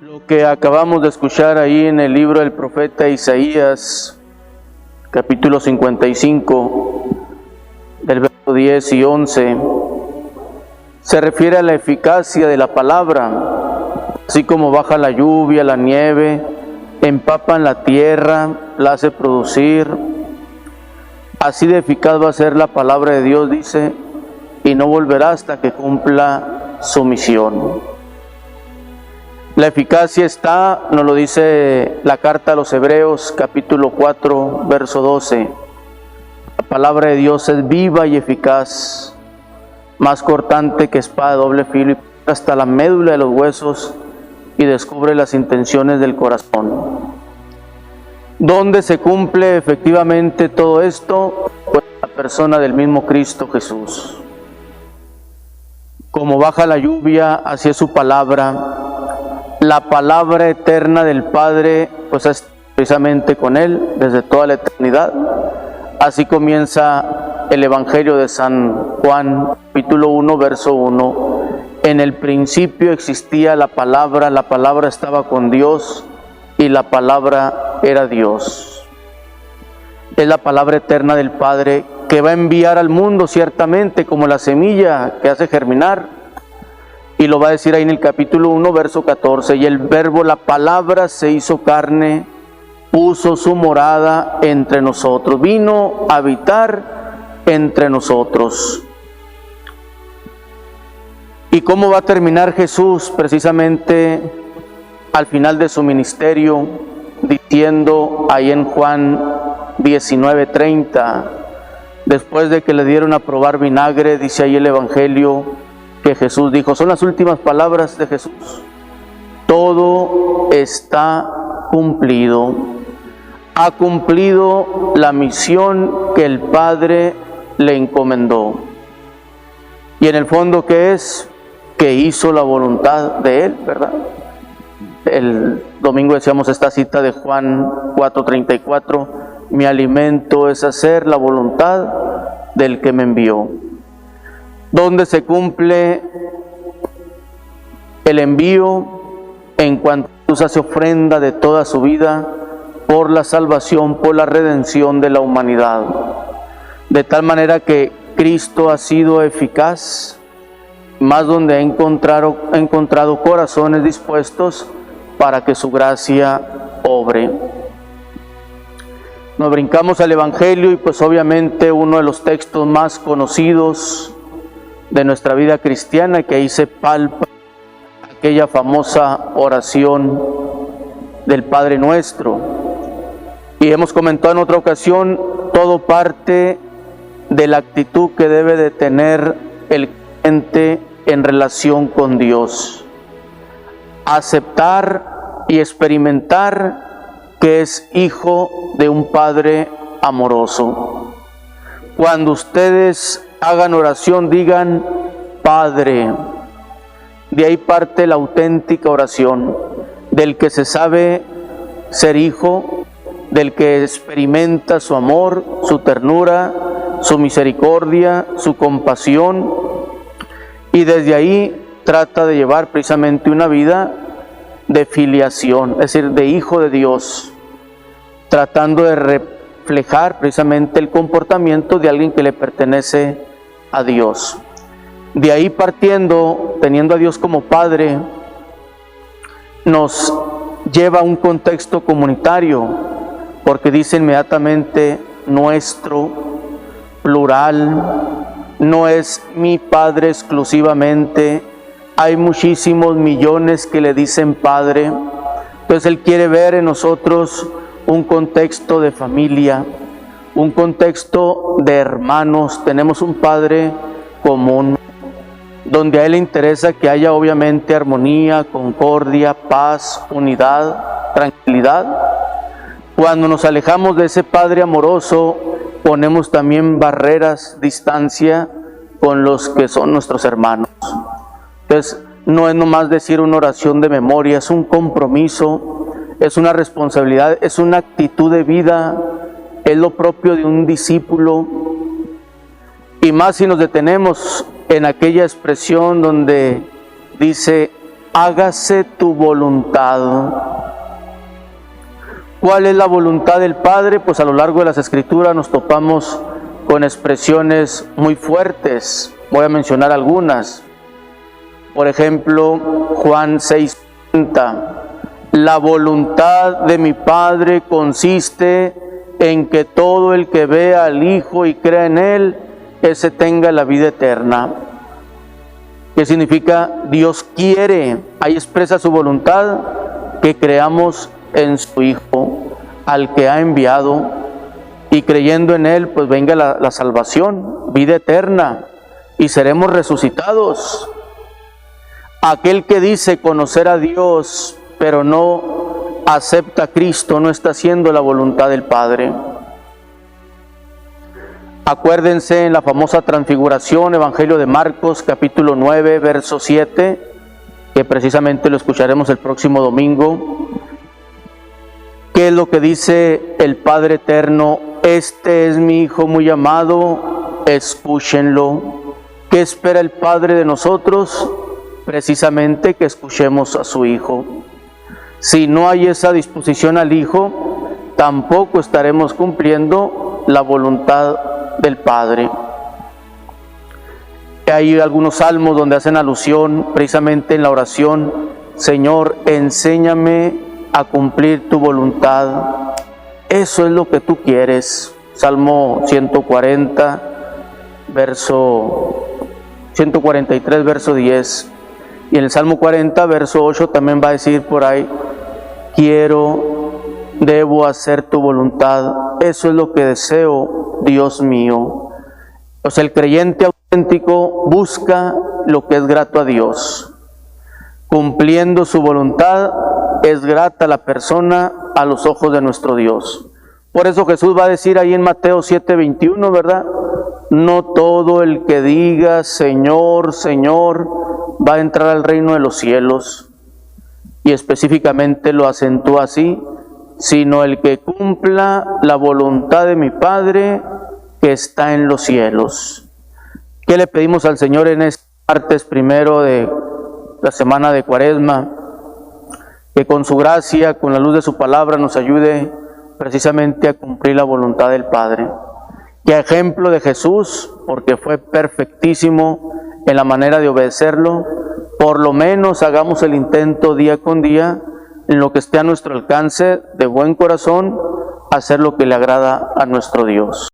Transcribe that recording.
Lo que acabamos de escuchar ahí en el libro del profeta Isaías, capítulo 55, del verso 10 y 11, se refiere a la eficacia de la palabra, así como baja la lluvia, la nieve, empapan la tierra, la hace producir. Así de eficaz va a ser la palabra de Dios, dice, y no volverá hasta que cumpla su misión. La eficacia está, nos lo dice la carta a los Hebreos, capítulo 4, verso 12. La palabra de Dios es viva y eficaz, más cortante que espada de doble filo, y hasta la médula de los huesos, y descubre las intenciones del corazón. ¿Dónde se cumple efectivamente todo esto? Pues en la persona del mismo Cristo Jesús. Como baja la lluvia, así es su palabra. La palabra eterna del Padre, pues es precisamente con Él desde toda la eternidad. Así comienza el Evangelio de San Juan, capítulo 1, verso 1. En el principio existía la palabra estaba con Dios y la palabra era Dios. Es la palabra eterna del Padre que va a enviar al mundo ciertamente como la semilla que hace germinar. Y lo va a decir ahí en el capítulo 1, verso 14. Y el verbo, la palabra, se hizo carne, puso su morada entre nosotros. Vino a habitar entre nosotros. ¿Y cómo va a terminar Jesús? Precisamente al final de su ministerio, diciendo ahí en Juan 19:30, después de que le dieron a probar vinagre, dice ahí el Evangelio, que Jesús dijo, son las últimas palabras de Jesús: todo está cumplido. Ha cumplido la misión que el Padre le encomendó. Y en el fondo, ¿qué es? Que hizo la voluntad de Él, ¿verdad? El domingo decíamos esta cita de Juan 4:34, mi alimento es hacer la voluntad del que me envió. ¿Dónde se cumple el envío? En cuanto Jesús hace ofrenda de toda su vida por la salvación, por la redención de la humanidad. De tal manera que Cristo ha sido eficaz, más donde ha encontrado corazones dispuestos para que su gracia obre. Nos brincamos al Evangelio y pues obviamente uno de los textos más conocidos de nuestra vida cristiana, que ahí se palpa aquella famosa oración del Padre Nuestro. Y hemos comentado en otra ocasión, todo parte de la actitud que debe de tener el creyente en relación con Dios. Aceptar y experimentar que es hijo de un Padre amoroso. Cuando ustedes hagan oración, digan Padre. De ahí parte la auténtica oración, del que se sabe ser hijo, del que experimenta su amor, su ternura, su misericordia, su compasión, y desde ahí trata de llevar precisamente una vida de filiación, es decir, de hijo de Dios, tratando de reflejar precisamente el comportamiento de alguien que le pertenece a Dios. De ahí partiendo, teniendo a Dios como Padre, nos lleva a un contexto comunitario, porque dice inmediatamente nuestro, plural, no es mi Padre exclusivamente, hay muchísimos millones que le dicen Padre. Entonces Él quiere ver en nosotros un contexto de familia, un contexto de hermanos. Tenemos un Padre común, donde a Él le interesa que haya obviamente armonía, concordia, paz, unidad, tranquilidad. Cuando nos alejamos de ese Padre amoroso, ponemos también barreras, distancia con los que son nuestros hermanos. Entonces, no es nomás decir una oración de memoria, es un compromiso, es una responsabilidad, es una actitud de vida, es lo propio de un discípulo. Y más si nos detenemos en aquella expresión donde dice, hágase tu voluntad. ¿Cuál es la voluntad del Padre? Pues a lo largo de las Escrituras nos topamos con expresiones muy fuertes. Voy a mencionar algunas. Por ejemplo, Juan 6:40. La voluntad de mi Padre consiste en que todo el que vea al Hijo y crea en Él, ese tenga la vida eterna. ¿Qué significa? Dios quiere, ahí expresa su voluntad, que creamos en su Hijo, al que ha enviado, y creyendo en Él, pues venga la salvación, vida eterna, y seremos resucitados. Aquel que dice conocer a Dios, pero no acepta a Cristo, no está haciendo la voluntad del Padre. Acuérdense en la famosa transfiguración, Evangelio de Marcos, capítulo 9, verso 7, que precisamente lo escucharemos el próximo domingo. ¿Qué es lo que dice el Padre Eterno? Este es mi Hijo muy amado, escúchenlo. ¿Qué espera el Padre de nosotros? Precisamente que escuchemos a su Hijo. Si no hay esa disposición al Hijo, tampoco estaremos cumpliendo la voluntad del Padre. Hay algunos salmos donde hacen alusión precisamente en la oración, Señor, enséñame a cumplir tu voluntad. Eso es lo que tú quieres. Salmo 140, verso 143, verso 10. Y en el Salmo 40, verso 8 también va a decir por ahí, debo hacer tu voluntad. Eso es lo que deseo, Dios mío. O sea, el creyente auténtico busca lo que es grato a Dios. Cumpliendo su voluntad, es grata la persona a los ojos de nuestro Dios. Por eso Jesús va a decir ahí en Mateo 7:21, ¿verdad? No todo el que diga Señor, Señor, va a entrar al reino de los cielos. Y específicamente lo acentúa así, sino el que cumpla la voluntad de mi Padre que está en los cielos. ¿Qué le pedimos al Señor en este martes primero de la semana de Cuaresma? Que con su gracia, con la luz de su palabra, nos ayude precisamente a cumplir la voluntad del Padre. Que a ejemplo de Jesús, porque fue perfectísimo en la manera de obedecerlo, por lo menos hagamos el intento día con día, en lo que esté a nuestro alcance, de buen corazón, hacer lo que le agrada a nuestro Dios.